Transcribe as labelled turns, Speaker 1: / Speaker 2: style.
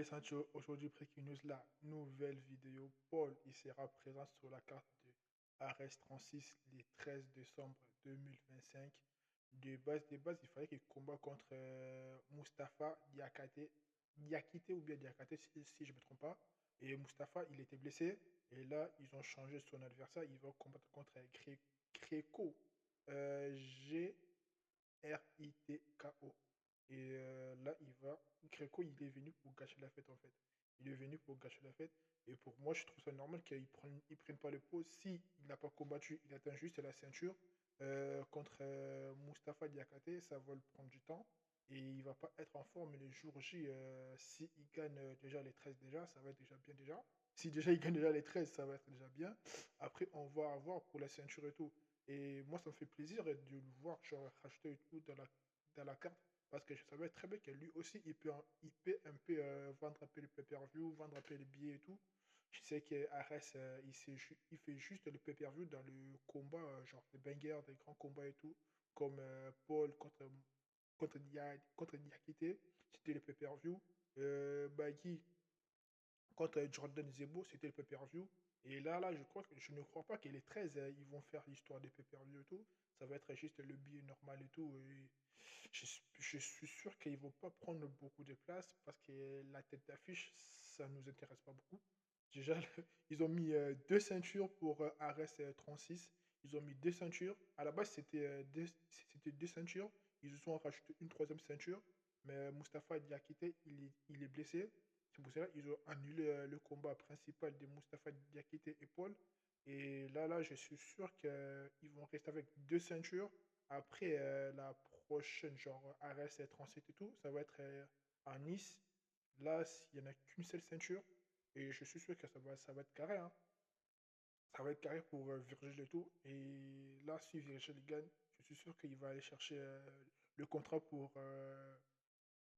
Speaker 1: Sancho, aujourd'hui, Breaking News, la nouvelle vidéo. Paul, il sera présent sur la carte de RS36 le 13 décembre 2025. De base, il fallait qu'il combat contre Mustafa Diakité ou bien Diakate, si je ne me trompe pas. Et Mustafa, il était blessé. Et là, ils ont changé son adversaire. Il va combattre contre Greco. Ritko. Et là, Greco, il est venu pour gâcher la fête en fait. Il est venu pour gâcher la fête. Et pour moi, je trouve ça normal qu'ils prennent pas le pot. Si il n'a pas combattu, il atteint juste la ceinture contre Mustafa Diakate, ça va le prendre du temps. Et il va pas être en forme le jour J. Si il gagne déjà les 13 déjà, ça va être déjà bien déjà. Si déjà il gagne déjà les 13, ça va être déjà bien. Après, on va avoir pour la ceinture et tout. Et moi, ça me fait plaisir de le voir genre, racheter et tout dans la carte. Parce que je savais très bien que lui aussi, il peut un peu vendre un peu le pay-per-view, vendre un peu les billets et tout. Je sais que Ares, il fait juste le pay-per-view dans le combat, genre des bangers, des grands combats et tout. Comme Paul contre Diakité, c'était le pay-per-view. Baggy contre Jordan Zebo, c'était le pay-per-view. Et là, je ne crois pas que les 13, ils vont faire l'histoire des pay-per-view et tout. Ça va être juste le billet normal et tout. Et je suis sûr qu'ils ne vont pas prendre beaucoup de place parce que la tête d'affiche, ça ne nous intéresse pas beaucoup. Déjà, ils ont mis deux ceintures pour Ares 36. Ils ont mis deux ceintures. À la base, c'était deux ceintures. Ils ont rajouté une troisième ceinture. Mais Mustafa Diakité, il est blessé. C'est pour cela qu'ils ont annulé le combat principal de Mustafa Diakité et Paul. Et là, je suis sûr qu'ils vont rester avec deux ceintures. Après, la prochaine, genre Ares 37 et tout, ça va être à Nice. Là, il n'y en a qu'une seule ceinture. Et je suis sûr que ça va être carré, hein. Ça va être carré pour Virgil et tout. Et là, si Virgil gagne, je suis sûr qu'il va aller chercher le contrat pour